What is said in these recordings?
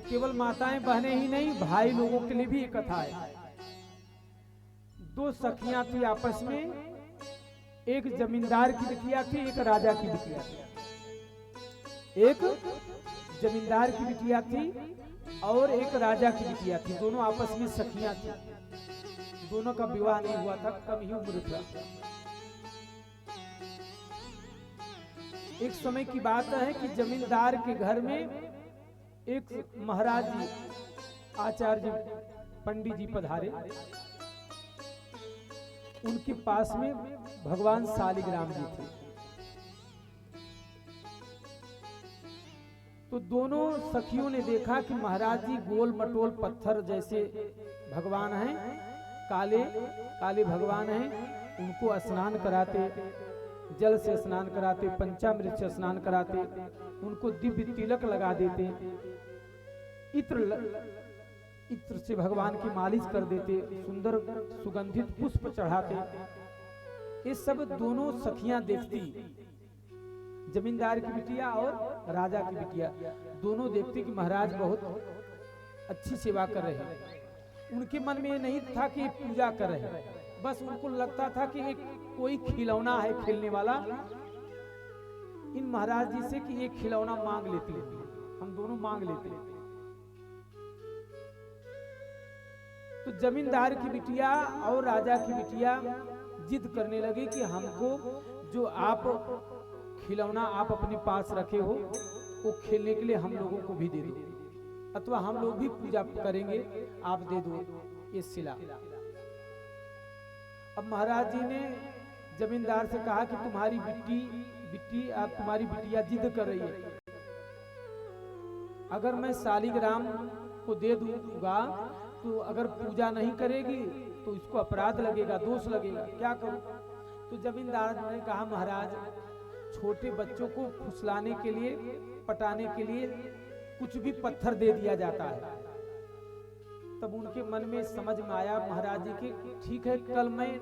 केवल माताएं बहनें ही नहीं, भाई लोगों के लिए भी एक कथा है। दो सखियां थी आपस में, एक जमींदार की बिटिया थी, एक राजा की बिटिया थी। एक जमींदार की बिटिया थी और एक राजा की बिटिया थी। दोनों आपस में सखियां थी। दोनों का विवाह नहीं हुआ था, कम ही उम्र था। एक समय की बात है कि जमींदार के घर में एक महाराज जी, आचार्य पंडित जी पधारे। उनके पास में भगवान शालिग्राम जी थे। तो दोनों सखियों ने देखा कि महाराज जी गोल मटोल पत्थर जैसे भगवान हैं, काले काले भगवान हैं। उनको स्नान कराते, जल से स्नान कराते, पंचामृत से स्नान कराते, उनको दिव्य तिलक लगा देते, इत्र से भगवान की मालिश कर देते, सुंदर सुगंधित पुष्प चढ़ाते। ये सब दोनों सखियां देखती, जमींदार की बिटिया और राजा की बिटिया, दोनों देखती कि महाराज बहुत अच्छी सेवा कर रहे हैं। उनके मन में ये नहीं था कि पूजा कर रहे हैं, बस उनको लगता था कि एक कोई खिलौना है खेलने वाला इन महाराज जी से, कि एक खिलौना मांग लेती है, हम दोनों मांग लेते हैं। तो जमींदार की बिटिया और राजा की बिटिया जिद करने लगी कि हमको जो आप खिलौना आप अपने पास रखे हो वो खेलने के लिए हम लोगों को भी दे दो, अथवा हम लोग भी पूजा करेंगे, आप दे दो ये सिला। अब महाराज जी ने जमींदार से कहा कि तुम्हारी तुम्हारी बिटिया जिद कर रही है, अगर मैं शालिग्राम को दे दूंगा तो अगर पूजा नहीं करेगी तो इसको अपराध लगेगा, दोष लगेगा, क्या करूं? तो जमींदार ने कहा महाराज, छोटे बच्चों को फुसलाने के लिए, पटाने के लिए कुछ भी पत्थर दे दिया जाता है। तब उनके मन में समझ में आया महाराज जी के, ठीक है कल मैं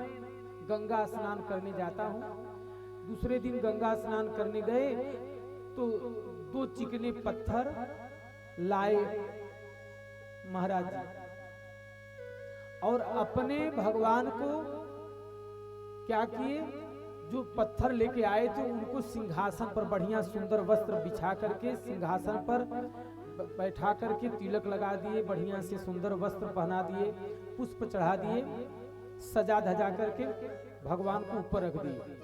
गंगा स्नान करने जाता हूँ। दूसरे दिन गंगा स्नान करने गए तो दो चिकने पत्थर लाए महाराज जी, और अपने भगवान को क्या किए, जो पत्थर लेके आए थे उनको सिंहासन पर बढ़िया सुंदर वस्त्र बिछा करके सिंहासन पर बैठा करके तिलक लगा दिए, बढ़िया से सुंदर वस्त्र पहना दिए, पुष्प चढ़ा दिए, सजा धजा करके भगवान को ऊपर रख दिए।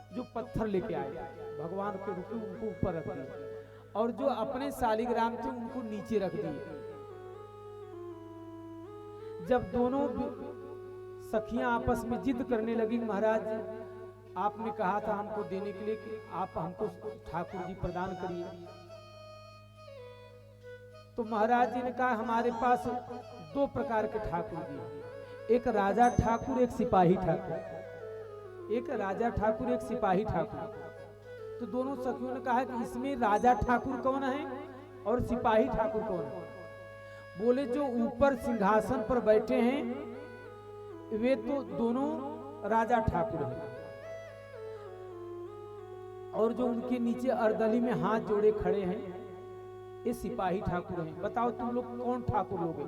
जो पत्थर लेके आए भगवान के रूप में उनको ऊपर रख दिए, और जो अपने शालिग्राम थे उनको नीचे रख दिए। जब दोनों सखियां आपस में जिद करने लगी, महाराज आपने कहा था हमको देने के लिए कि आप हमको ठाकुर जी प्रदान करिए। तो महाराज जी ने कहा हमारे पास दो प्रकार के ठाकुर जी हैं, एक राजा ठाकुर, एक सिपाही ठाकुर। एक राजा ठाकुर, एक सिपाही ठाकुर। तो दोनों सखियों ने कहा कि इसमें राजा ठाकुर कौन है और सिपाही ठाकुर कौन है? बोले जो ऊपर सिंहासन पर बैठे हैं वे तो दोनों राजा ठाकुर हैं, और जो उनके नीचे अर्दली में हाथ जोड़े खड़े हैं ये सिपाही ठाकुर हैं। बताओ तुम लोग कौन ठाकुर लोगे?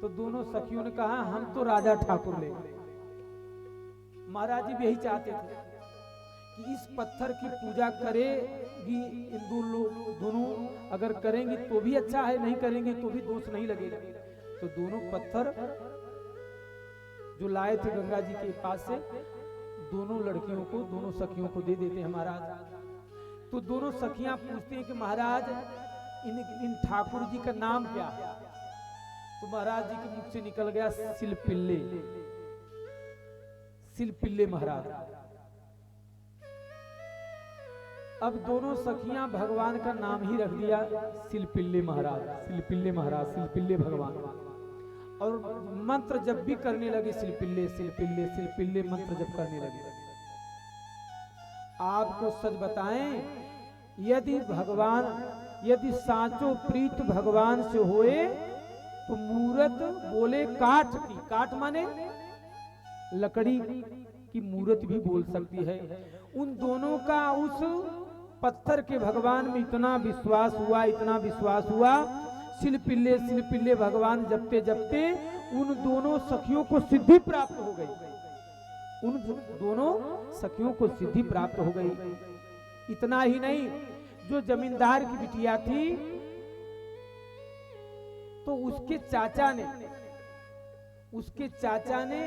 तो दोनों सखियों ने कहा हम तो राजा ठाकुर लेंगे। महाराज जी भी यही चाहते थे कि इस पत्थर की पूजा करेगी इन दोनों, अगर करेंगी तो भी अच्छा है, नहीं करेंगे तो भी दोष नहीं लगेगा। तो दोनों पत्थर जो लाए थे गंगा जी के पास से, दोनों लड़कियों को, दोनों सखियों को दे देते हैं महाराज। तो दोनों सखियां पूछते हैं कि महाराज इन ठाकुर जी का नाम क्या है? तो महाराज जी के मुख से निकल गया सिलपिल्ले, सिलपिल्ले महाराज। अब दोनों सखियां भगवान का नाम ही रख दिया सिलपिल्ले महाराज, सिलपिल्ले महाराज, सिलपिल्ले भगवान। और मंत्र जब भी करने लगे सिलपिल्ले सिलपिल्ले सिलपिल्ले मंत्र जब करने लगे। आपको सच बताएं, यदि साचो प्रीत भगवान से होए तो मूरत बोले काठ की, काठ माने लकड़ी की मूरत भी बोल सकती है। उन दोनों का उस पत्थर के भगवान में इतना विश्वास हुआ, इतना विश्वास हुआ, सिलपिल्ले भगवान जपते जपते उन दोनों सखियों को सिद्धि प्राप्त हो गई। उन दोनों सखियों को सिद्धि प्राप्त हो गई। इतना ही नहीं, जो जमींदार की बिटिया थी तो उसके चाचा ने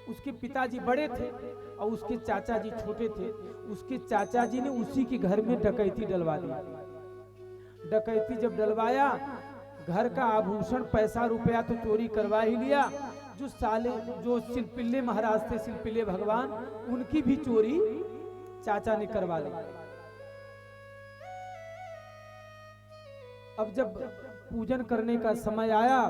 उसके पिताजी बड़े थे और उसके चाचा जी छोटे थे। उसके चाचा जी ने उसी के घर में डकैती डलवा दी। डकैती जब डलवाया, घर का आभूषण पैसा रुपया तो चोरी करवा ही लिया। जो सिलपिल्ले महाराज थे, सिलपिल्ले भगवान, उनकी भी चोरी चाचा ने करवा ली। अब जब पूजन करने का समय आया,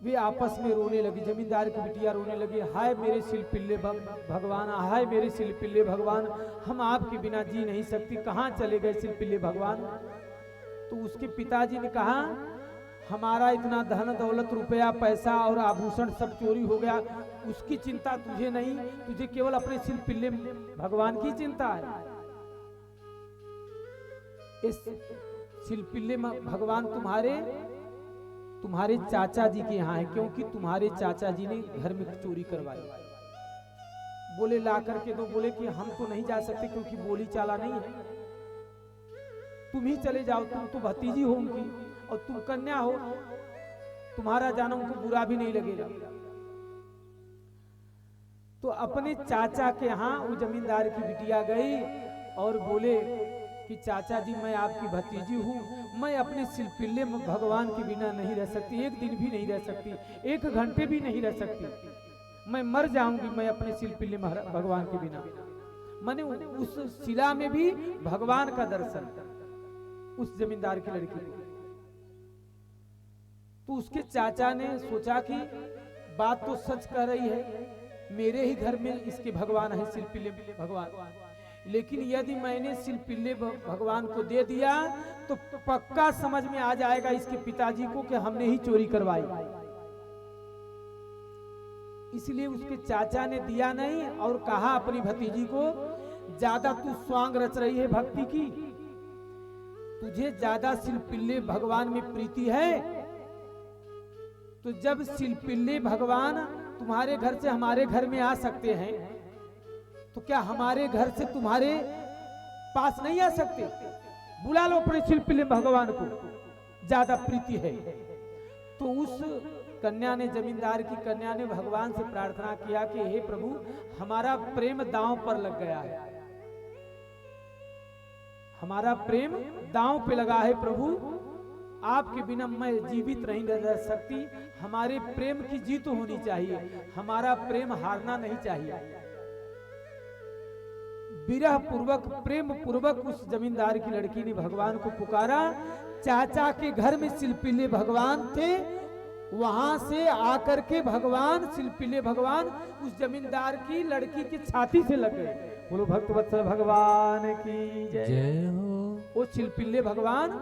वे आपस में रोने लगी। जमींदार की बिटिया रोने लगी, हाय मेरे सिलपिल्ले भगवान, हाय मेरे सिलपिल्ले भगवान, हम आपके बिना जी नहीं सकती, कहाँ चले गए सिलपिल्ले भगवान। तो उसके पिताजी ने कहा, हमारा इतना धन दौलत रुपया पैसा और आभूषण सब चोरी हो गया, उसकी चिंता तुझे नहीं, तुझे केवल अपने सिलपिल्ले भगवान की चिंता है। इस सिलपिल्ले भगवान तुम्हारे चाचा जी के यहाँ है, क्योंकि तुम्हारे चाचा जी ने घर में चोरी करवाई। बोले ला करके दो। बोले कि हम तो नहीं जा सकते क्योंकि बोली चाला नहीं है, तुम ही चले जाओ, तुम तो भतीजी हो उनकी और तुम कन्या हो, तुम्हारा जाना उनको बुरा भी नहीं लगेगा। तो अपने चाचा के यहाँ वो जमींदार की बिटिया गई और बोले कि चाचा जी, मैं आपकी भतीजी हूँ, मैं अपने सिलपिल्ले भगवान के बिना नहीं रह सकती, एक दिन भी नहीं रह सकती, एक घंटे भी नहीं रह सकती, मैं मर जाऊंगी मैं अपने सिलपिल्ले भगवान के बिना। मैंने उस शिला में भी भगवान का दर्शन, उस जमींदार की लड़की को। तो उसके चाचा ने सोचा कि बात तो सच कह रही है, मेरे ही घर में इसके भगवान है, सिलपिल्ले भगवान, लेकिन यदि मैंने सिलपिल्ले भगवान को दे दिया तो पक्का समझ में आ जाएगा इसके पिताजी को कि हमने ही चोरी करवाई। इसलिए उसके चाचा ने दिया नहीं और कहा अपनी भतीजी को, ज्यादा तू स्वांग रच रही है भक्ति की, तुझे ज्यादा सिलपिल्ले भगवान में प्रीति है, तो जब सिलपिल्ले भगवान तुम्हारे घर से हमारे घर में आ सकते हैं तो क्या हमारे घर से तुम्हारे पास नहीं आ सकते? बुला लो अपने सिलपिल्ले भगवान को, ज्यादा प्रीति है। तो उस कन्या ने, जमींदार की कन्या ने भगवान से प्रार्थना किया कि हे प्रभु, हमारा प्रेम दांव पर लग गया है, हमारा प्रेम दांव पे लगा है प्रभु, आपके बिना मैं जीवित नहीं रह सकती, हमारे प्रेम की जीत होनी चाहिए, हमारा प्रेम हारना नहीं चाहिए। विरह पूर्वक, प्रेम पूर्वक उस जमींदार की लड़की ने भगवान को पुकारा। चाचा के घर में सिलपिल्ले भगवान थे, वहां से आकर के भगवान, सिलपिल्ले भगवान उस जमींदार की लड़की की छाती से लग गए। बोलो भक्तवत्सल भगवान की जय हो। वो सिलपिल्ले भगवान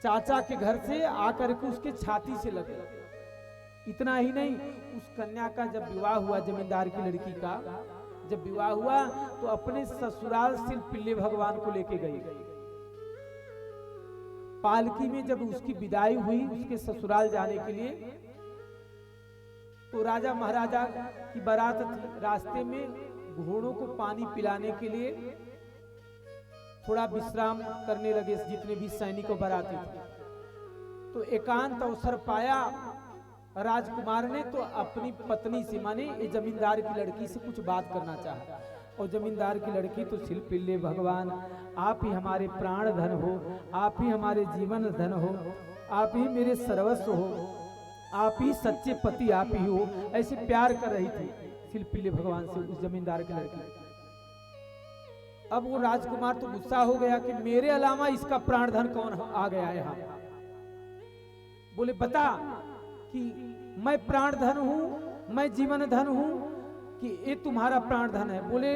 चाचा के घर से आकर के उसके छाती से लग गए। इतना ही नहीं, उस कन्या का जब विवाह हुआ, जमींदार की लड़की का जब विवाह हुआ तो अपने ससुराल सिलपिल्ले भगवान को लेके गई। पालकी में जब उसकी विदाई हुई उसके ससुराल जाने के लिए, तो राजा महाराजा की बारात थी। रास्ते में घोड़ों को पानी पिलाने के लिए थोड़ा विश्राम करने लगे जितने भी सैनिक और बाराती थे। तो एकांत अवसर पाया राजकुमार ने, तो अपनी पत्नी से, माने ये जमींदार की लड़की से कुछ बात करना चाहा। और जमींदार की लड़की तो सिलपिल्ले भगवान, आप ही हमारे प्राण धन हो, आप ही हमारे जीवन धन हो, आप ही मेरे सर्वस्व हो, आप ही सच्चे पति आप ही हो, ऐसे प्यार कर रही थी सिलपिल्ले भगवान से उस जमींदार की लड़की। अब वो राजकुमार तो गुस्सा हो गया कि मेरे अलावा इसका प्राण धन कौन आ गया है यहाँ। बोले बता कि मैं प्राण धन हूं, मैं जीवन धन हूं कि ये तुम्हारा प्राण धन है? बोले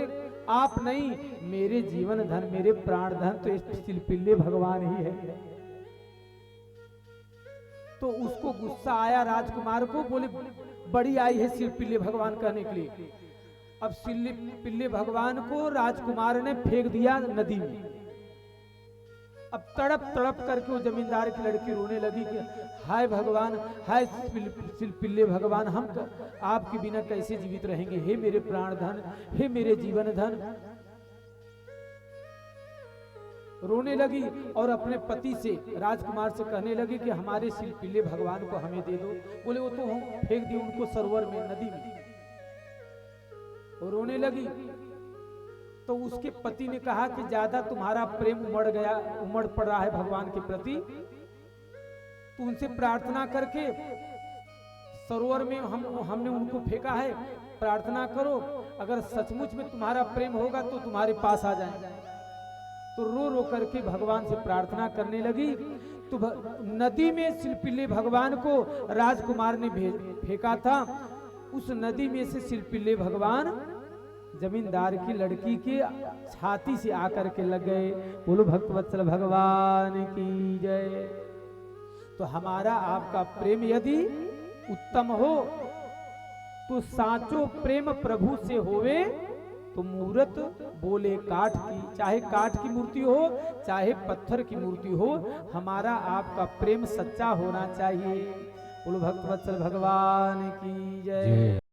आप नहीं, मेरे जीवन धन, मेरे प्राण धन तो सिलपिल्ले भगवान ही है। तो उसको गुस्सा आया राजकुमार को, बोले बड़ी आई है सिलपिल्ले भगवान कहने के लिए। अब सिलपिल्ले भगवान को राजकुमार ने फेंक दिया नदी में। अब तड़प तड़प करके वो जमींदार की लड़की रोने लगी कि हाय भगवान, हाय सिलपिल्ले भगवान, हम आपके बिना कैसे जीवित रहेंगे, हे मेरे प्राण धन, हे मेरे जीवन धन। रोने लगी और अपने पति से, राजकुमार से कहने लगी कि हमारे सिलपिल्ले भगवान को हमें दे दो। बोले वो तो हम फेंक दिए उनको सरोवर में, नदी में। रोने लगी तो उसके पति ने कहा कि ज्यादा तुम्हारा प्रेम उमड़ पड़ रहा है भगवान के प्रति, तो उनसे प्रार्थना करके सरोवर में हमने उनको फेंका है, प्रार्थना करो, अगर सचमुच में तुम्हारा प्रेम होगा तो तुम्हारे पास आ जाएंगे। तो रो रो करके भगवान से प्रार्थना करने लगी। तो नदी में सिलपिल्ले भगवान को राजकुमार ने फेंका था, उस नदी में से सिलपिल्ले भगवान जमींदार की लड़की के छाती से आकर के लग गए। बोलो भक्तवत्सल भगवान की जय। तो हमारा आपका प्रेम यदि उत्तम हो तो साचो प्रेम प्रभु से होवे तो मूर्त बोले काठ की, चाहे काठ की मूर्ति हो चाहे पत्थर की मूर्ति हो, हमारा आपका प्रेम सच्चा होना चाहिए। बोलो भक्तवत्सल भगवान की जय।